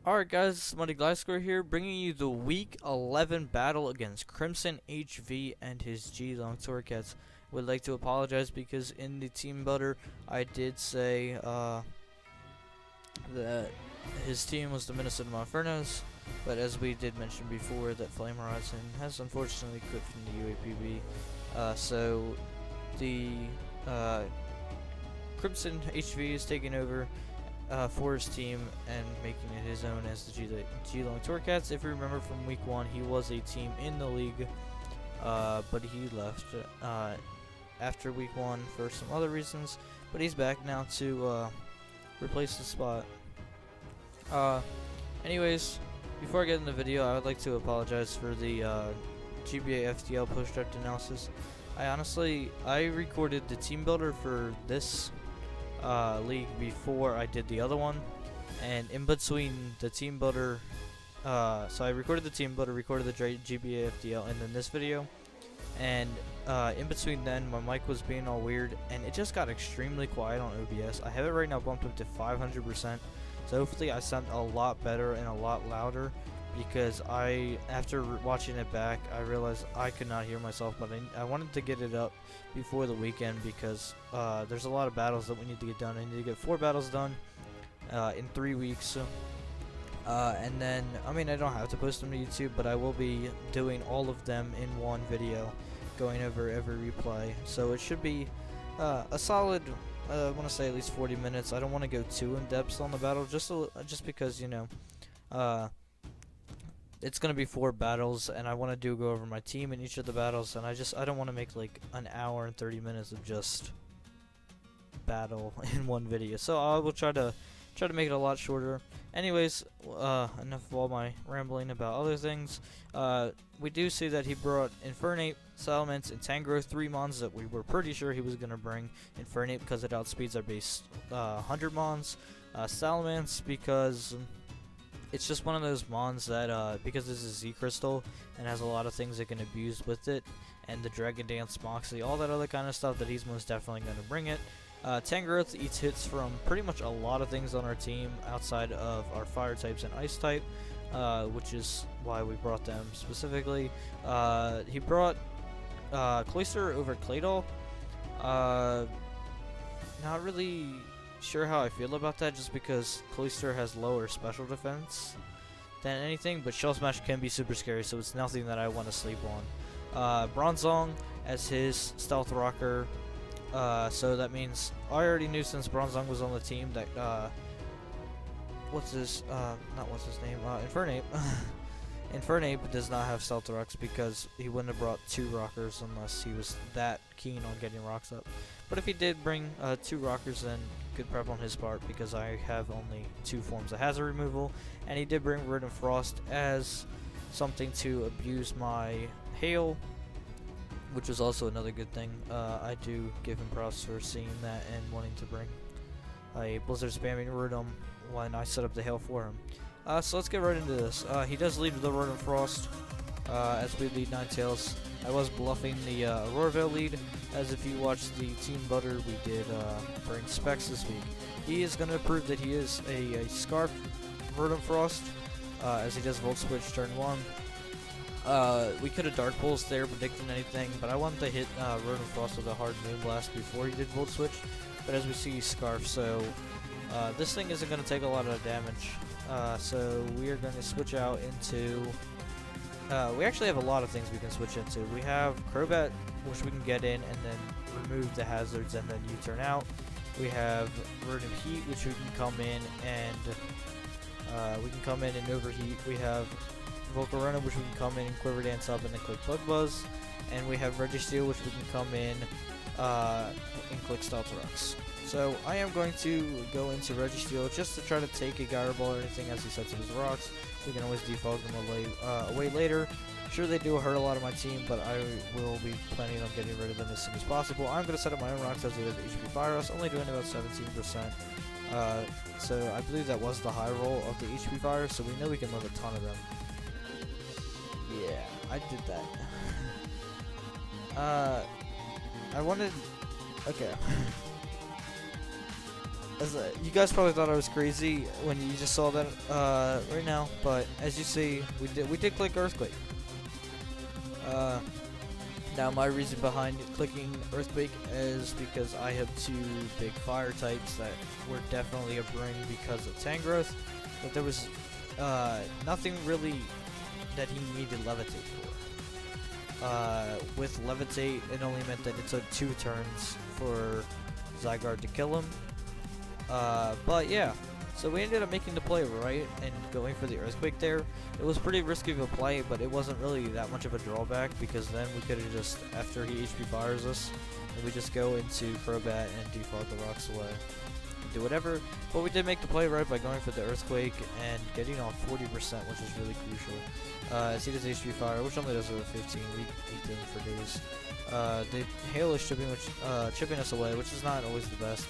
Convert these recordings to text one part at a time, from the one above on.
Alright guys, it's York Gliscors here, bringing you the Week 11 battle against CrimsonHV and his Geelong Torracats. Would like to apologize because in the team builder, I did say that his team was the Minnesota Infernos, but as we did mention before, that Flame Horizon has unfortunately quit from the UAPB. So the CrimsonHV is taking over for his team and making it his own as the Geelong Torracats. If you remember from week 1, he was a team in the league, but he left after week 1 for some other reasons, but he's back now to replace the spot. Anyways, before I get in the video, I would like to apologize for the GBA FTL push draft analysis. I recorded the team builder for this league before I did the other one, and in between the team builder, so I recorded the team builder, recorded the GBA FDL, and then this video, and in between then my mic was being all weird and it just got extremely quiet on OBS. I have it right now bumped up to 500%, so hopefully I sound a lot better and a lot louder, because after watching it back, I realized I could not hear myself, but I wanted to get it up before the weekend because there's a lot of battles that we need to get done. I need to get 4 battles done in 3 weeks. And then, I mean, I don't have to post them to YouTube, but I will be doing all of them in one video, going over every replay. So it should be a solid, I want to say at least 40 minutes. I don't want to go too in depth on the battle, just because, you know, it's gonna be 4 battles, and I want to go over my team in each of the battles, and I don't want to make like an hour and 30 minutes of just battle in one video. So I will try to make it a lot shorter. Anyways, enough of all my rambling about other things. We do see that he brought Infernate, Salamence, and Tangrowth, 3 mons that we were pretty sure he was gonna bring. Infernate because it outspeeds our base 100 mons. Salamence because it's just one of those mons that, because this is Z Crystal and has a lot of things that can abuse with it, and the Dragon Dance, Moxie, all that other kind of stuff, that he's most definitely going to bring it. Tangrowth eats hits from pretty much a lot of things on our team outside of our fire types and ice type, which is why we brought them specifically. He brought Cloister over Claydol. Not really sure how I feel about that, just because Cloister has lower special defense than anything, but Shell Smash can be super scary, so it's nothing that I want to sleep on. Bronzong as his stealth rocker, so that means I already knew since Bronzong was on the team that Infernate Infernate does not have stealth rocks, because he wouldn't have brought 2 rockers unless he was that keen on getting rocks up. But if he did bring 2 rockers, then good prep on his part, because I have only 2 forms of hazard removal, and he did bring Verdant Frost as something to abuse my hail, which was also another good thing. I do give him props for seeing that and wanting to bring a Blizzard spamming Rotom when I set up the hail for him. So let's get right into this. He does lead with the Verdant Frost as we lead Ninetales. I was bluffing the Aurora Veil lead, as if you watched the team butter, we did bring Specs this week. He is going to prove that he is a Scarf Verdant Frost, as he does Volt Switch turn 1. We could have Dark Pulse there predicting anything, but I wanted to hit Verdant Frost with a hard Moonblast before he did Volt Switch, but as we see, Scarf, so this thing isn't going to take a lot of damage. So we are going to switch out into... we actually have a lot of things we can switch into. We have Crobat, which we can get in and then remove the hazards and then U-turn out. We have Verdant Heat, which we can come in and overheat. We have Volcarona, which we can come in and Quiver Dance up and then click Bug Buzz. And we have Registeel, which we can come in and click Stealth Rocks. So I am going to go into Registeel just to try to take a Gyro Ball or anything as he sets up his rocks. We can always defog them away later. Sure, they do hurt a lot of my team, but I will be planning on getting rid of them as soon as possible. I'm going to set up my own rocks as he does HP Fire Rush, only doing about 17%. So I believe that was the high roll of the HP Fire, so we know we can live a ton of them. Yeah, I did that. I wanted... Okay. You guys probably thought I was crazy when you just saw that right now, but as you see, we did click Earthquake. Now my reason behind clicking Earthquake is because I have two big fire types that were definitely a bring because of Tangrowth, but there was nothing really that he needed Levitate for. With Levitate, it only meant that it took 2 turns for Zygarde to kill him. But yeah, so we ended up making the play, right, and going for the Earthquake there. It was pretty risky of a play, but it wasn't really that much of a drawback, because then we could have just, after he HP fires us, and we just go into Crobat and defog the rocks away and do whatever. But we did make the play right by going for the Earthquake and getting on 40%, which is really crucial. As he does HP fire, which only does over 15, we beat them for days. The Hail is chipping us away, which is not always the best.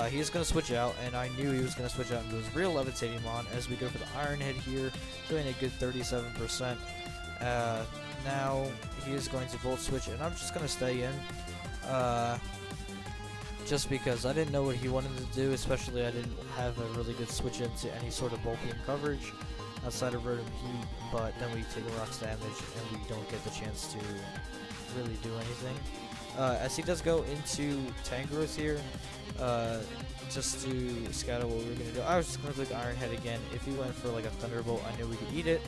He is going to switch out, and I knew he was going to switch out into his real Levitating Mon as we go for the Iron Head here, doing a good 37%. Now he is going to Volt Switch, and I'm just going to stay in, just because I didn't know what he wanted to do, especially I didn't have a really good switch into any sort of bulking coverage outside of Rotom Heat, but then we take a Rock's damage, and we don't get the chance to really do anything. As he does go into Tangrowth here, just to scatter what we were going to do. I was just going to click Iron Head again. If he went for like a Thunderbolt, I knew we could eat it.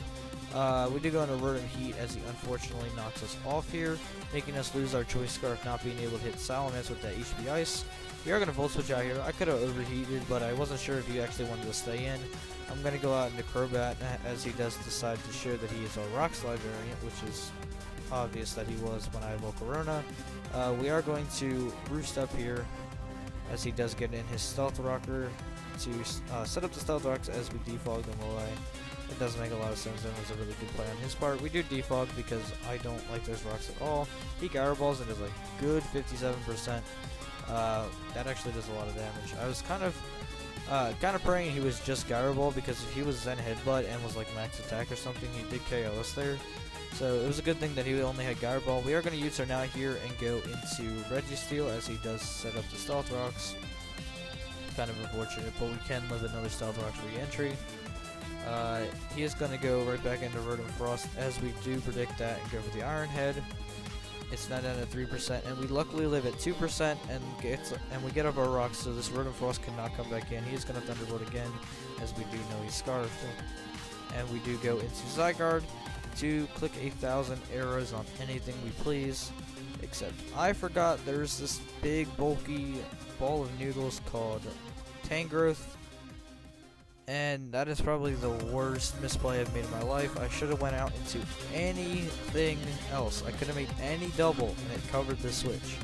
We do go into Rotom Heat as he unfortunately knocks us off here, making us lose our Choice Scarf, not being able to hit Salamence with that HP Ice. We are going to Volt Switch out here. I could have overheated, but I wasn't sure if he actually wanted to stay in. I'm going to go out into Crobat as he does decide to show that he is a Rock Slide variant, which is obvious that he was when I evoke Corona. We are going to Roost up here as he does get in his Stealth Rocker to set up the Stealth Rocks as we defog them away. It doesn't make a lot of sense, and it was a really good play on his part. We do defog because I don't like those rocks at all. He Gyro Balls and does like good 57%. That actually does a lot of damage. I was kind of praying he was just Gyro Ball, because if he was Zen Headbutt and was like max attack or something, he did KO us there. So it was a good thing that he only had Gyro Ball. We are going to use her now here and go into Registeel as he does set up the Stealth Rocks. Kind of unfortunate, but we can live another Stealth Rocks re-entry. He is going to go right back into Rotom Frost as we do predict that and go for the Iron Head. It's not down at 3%, and we luckily live at 2% and we get up our rocks, so this Rotom Frost cannot come back in. He is going to Thunderbolt again, as we do know he's Scarfed. And we do go into Zygarde to click 1,000 arrows on anything we please, except I forgot there's this big bulky ball of noodles called Tangrowth, and that is probably the worst misplay I've made in my life. I should have went out into anything else. I could have made any double, and it covered the switch.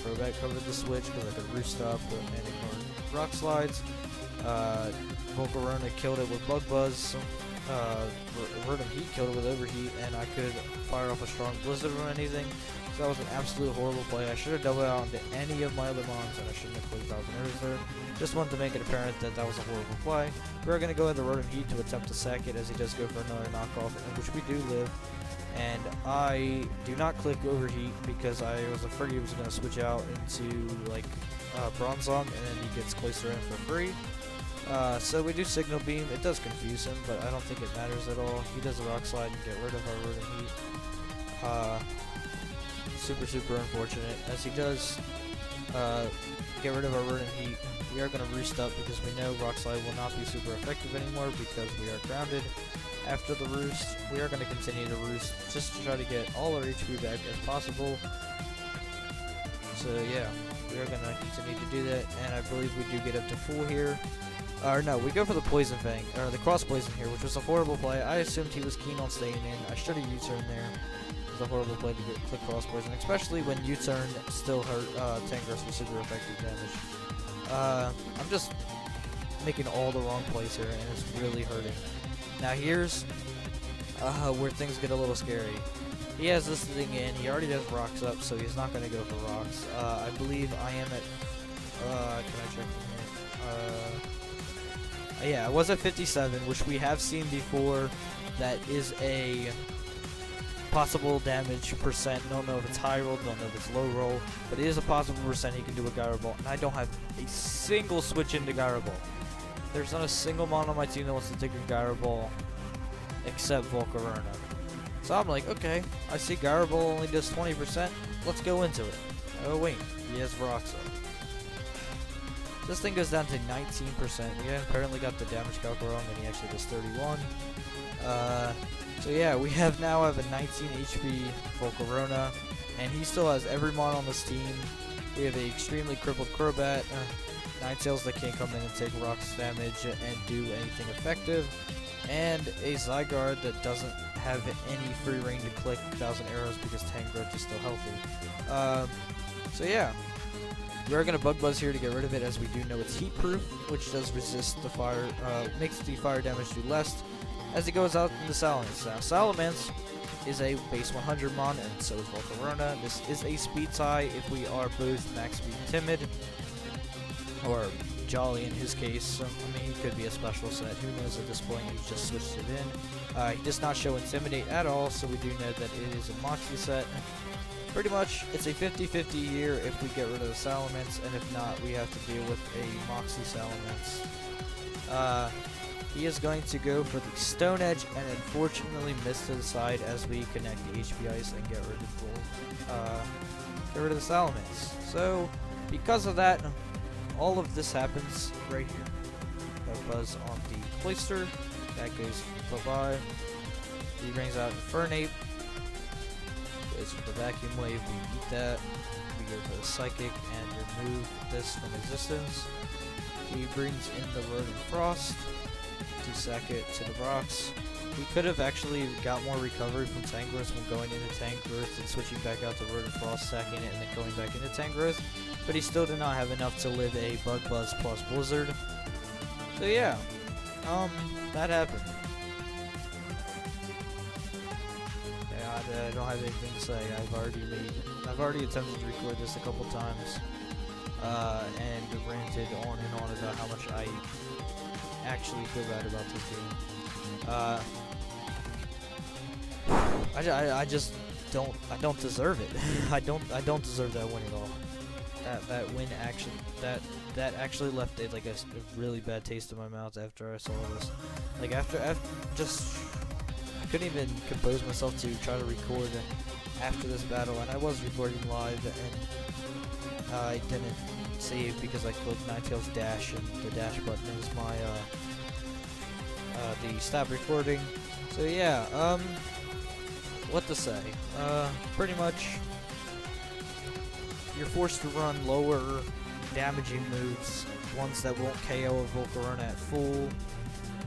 Crobat covered the switch because I could Roost up and ignore Rock Slides. Volcarona killed it with Bug Buzz. Rotom Heat killed it with Overheat, and I could fire off a strong Blizzard or anything. So that was an absolute horrible play. I should have doubled out into any of my other mons, and I shouldn't have clicked 1,000 arrows there. Just wanted to make it apparent that that was a horrible play. We're going to go into Rotom Heat to attempt to sack it as he does go for another knockoff, in which we do live. And I do not click Overheat because I was afraid he was going to switch out into like Bronzong, and then he gets closer in for free. So we do Signal Beam. It does confuse him, but I don't think it matters at all. He does a Rock Slide and get rid of our Rotom Heat. Super unfortunate. As he does get rid of our Rotom Heat, we are going to Roost up because we know Rock Slide will not be super effective anymore because we are grounded. After the Roost, we are going to continue to Roost just to try to get all our HP back as possible. So yeah, we are going to continue to do that, and I believe we do get up to full here. Or no, we go for the Poison Fang, or the Cross Poison here, which was a horrible play. I assumed he was keen on staying in. I should have U-turned there. It was a horrible play to click Cross Poison, especially when U-turn still hurt Tangrowth with super effective damage. I'm just making all the wrong plays here, and it's really hurting. Now here's where things get a little scary. He has this thing in. He already does rocks up, so he's not going to go for rocks. I believe I am at... can I check here? Yeah, I was at 57, which we have seen before. That is a possible damage percent. Don't know if it's high roll, don't know if it's low roll, but it is a possible percent he can do a gyro ball, and I don't have a single switch into gyro ball. There's not a single mon on my team that wants to take a gyro ball except Volcarona. So I'm like, okay, I see gyro ball only does 20%, let's go into it. Oh wait, he has Roxa. This thing goes down to 19%. We apparently got the damage calc wrong, and he actually does 31. So yeah, we now have a 19 HP Volcarona, and he still has every mon on this team. We have an extremely crippled Crobat, Ninetales that can't come in and take rocks damage and do anything effective, and a Zygarde that doesn't have any free reign to click 1,000 arrows because Tangrowth is still healthy. So yeah, we're gonna Bug Buzz here to get rid of it, as we do know it's heat proof, which does resist the fire, makes the fire damage do less as it goes out into Salamence. Now, Salamence is a base 100 mon, and so is Volcarona. This is a speed tie if we are both max speed timid, or jolly in his case. I mean, he could be a special set, who knows at this point, he's just switched it in. He does not show Intimidate at all, so we do know that it is a Moxie set. Pretty much, it's a 50-50 here if we get rid of the Salamence, and if not, we have to deal with a Moxie Salamence. He is going to go for the Stone Edge, and unfortunately miss to the side as we connect the HP Ice and get rid of the Salamence. So, because of that, all of this happens right here. Bug Buzz on the Cloyster, that goes bye-bye. He brings out Infernape. Goes for the Vacuum Wave, we eat that. We go for the Psychic and remove this from existence. He brings in the Road and Frost to sack it to the rocks. We could have actually got more recovery from Tangrowth when going into Tangrowth and switching back out to Road and Frost, sacking it, and then going back into Tangrowth, but he still did not have enough to live a Bug Buzz plus Blizzard. So yeah, that happened. I don't have anything to say. I've already attempted to record this a couple times, and ranted on and on about how much I actually feel bad about this game. I just don't deserve it. I don't deserve that win at all. That win actually actually left a really bad taste in my mouth after I saw this. Like after just. I couldn't even compose myself to try to record after this battle, and I was recording live, and I didn't save because I clicked Ninetales dash, and the dash button is my the stop recording. So yeah, what to say? Pretty much, you're forced to run lower damaging moves, ones that won't KO a Volcarona at full,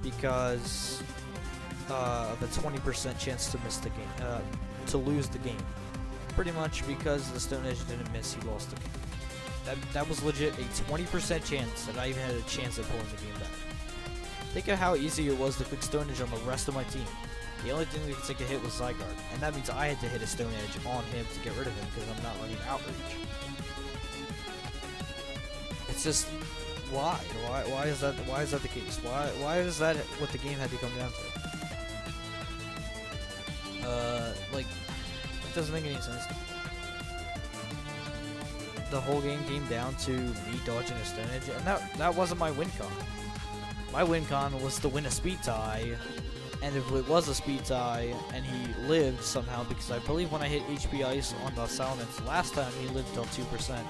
because of a 20% chance to miss the game, to lose the game. Pretty much because the Stone Edge didn't miss, he lost the game. That was legit a 20% chance that I even had a chance at pulling the game back. Think of how easy it was to click Stone Edge on the rest of my team. The only thing that could take a hit was Zygarde, and that means I had to hit a Stone Edge on him to get rid of him because I'm not running Outreach. It's just, why? Why is that the case? Why is that what the game had to come down to? Like, it doesn't make any sense. The whole game came down to me dodging a Stone Edge, and that wasn't my win con. My win con was to win a speed tie, and if it was a speed tie, and he lived somehow, because I believe when I hit HP Ice on the Salamence last time, he lived till 2%,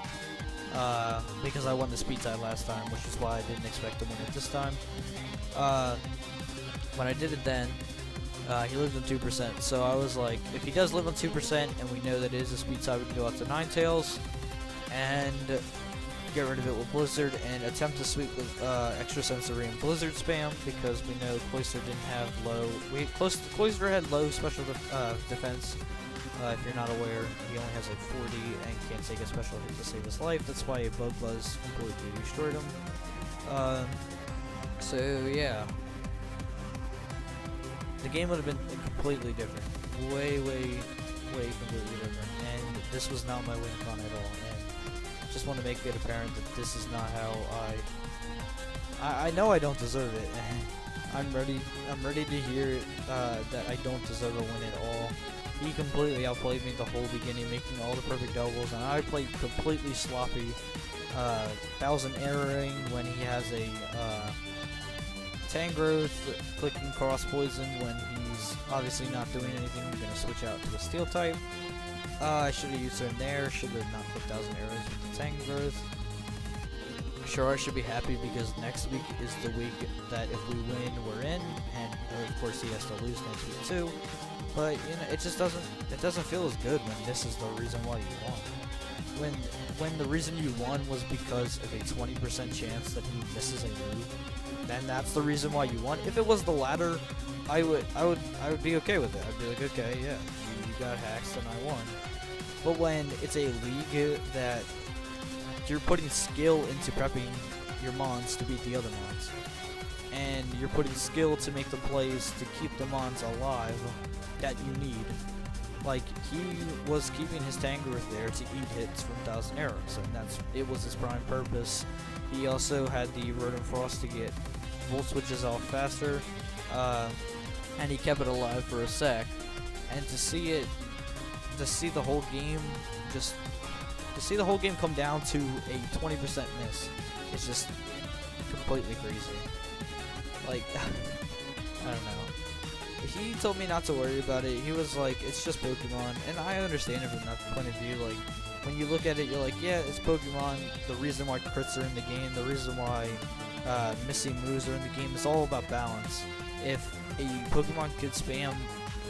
because I won the speed tie last time, which is why I didn't expect to win it this time. When I did it then, he lived on 2%, so I was like, if he does live on 2%, and we know that it is a speed tie, we can go out to Ninetales, and get rid of it with Blizzard, and attempt to sweep with Extra Sensory and Blizzard spam, because we know Cloyster didn't have low, Cloyster had low special defense. If you're not aware, he only has like 40 and can't take a special hit to save his life. That's why a Bug Buzz completely destroyed him. So yeah. The game would have been completely different. Way completely different. And this was not my win con at all. And just want to make it apparent that this is not how I know I don't deserve it. I'm ready to hear that I don't deserve a win at all. He completely outplayed me the whole beginning, making all the perfect doubles, and I played completely sloppy. 1000 erroring when he has a Tangrowth, clicking cross poison when he's obviously not doing anything. I'm gonna switch out to a steel type. I should have used her there. Should have not put 1000 arrows with the Tangrowth. Sure, I should be happy because next week is the week that if we win, we're in, and of course he has to lose next week too. But you know, it just doesn't feel as good when this is the reason why you won. When the reason you won was because of a 20% chance that he misses a move, then that's the reason why you won. If it was the latter, I would be okay with it. I'd be like, okay, yeah, you got hacks and I won. But when it's a league that you're putting skill into prepping your mons to beat the other mons, and you're putting skill to make the plays to keep the mons alive that you need. Like, he was keeping his Tangrowth there to eat hits from 1000 arrows, and it was his prime purpose. He also had the Rodent Frost to get Volt Switches off faster, and he kept it alive for a sec. And to see the whole game come down to a 20% miss is just completely crazy. Like, I don't know. He told me not to worry about it. He was like, it's just Pokemon, and I understand it from that point of view. Like, when you look at it, you're like, yeah, it's Pokemon. The reason why crits are in the game, the reason why missing moves are in the game is all about balance. If a Pokemon could spam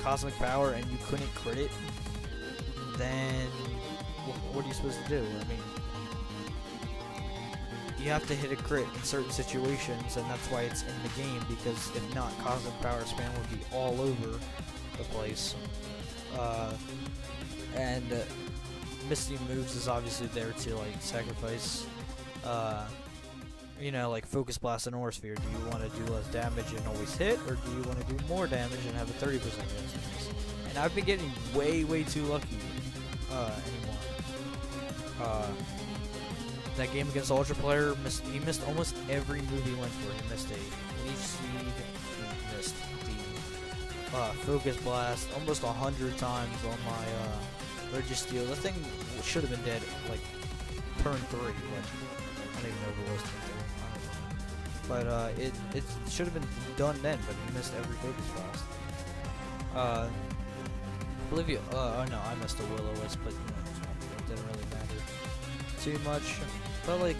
Cosmic Power and you couldn't crit it, then what are you supposed to do? I mean, you have to hit a crit in certain situations, and that's why it's in the game, because if not, Cosmic Power spam would be all over the place. And missing moves is obviously there to, like, sacrifice, you know, like Focus Blast and Aura Sphere. Do you want to do less damage and always hit, or do you want to do more damage and have a 30% chance to miss? And I've been getting way too lucky anymore. That game against Ultra Player, he missed almost every move he went for. He missed a Leech Seed, he missed the Focus Blast almost 100 times on my Registeel. The thing should have been dead like turn 3, but I don't even know if it was turn 3. But it should have been done then, but he missed every Focus Blast. I believe you. Oh no, I missed a Will-O-Wisp, but you know, it didn't really matter too much. But like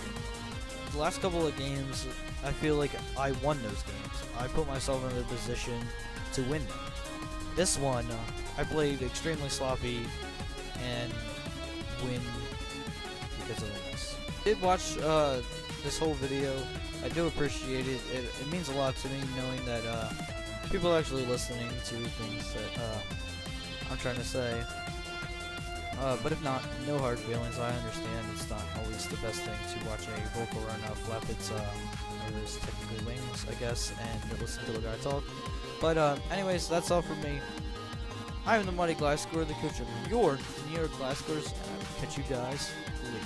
the last couple of games, I feel like I won those games. I put myself in a position to win them. This one, I played extremely sloppy and win because of this. I did watch this whole video. I do appreciate it. It means a lot to me knowing that people are actually listening to things that I'm trying to say. But if not, no hard feelings. I understand it's not always the best thing to watch a vocal run flap its technically wings, I guess, and listen to a guy talk. But anyways, that's all from me. I am the Mighty Gliscor, the coach of York Gliscors, and I will catch you guys later.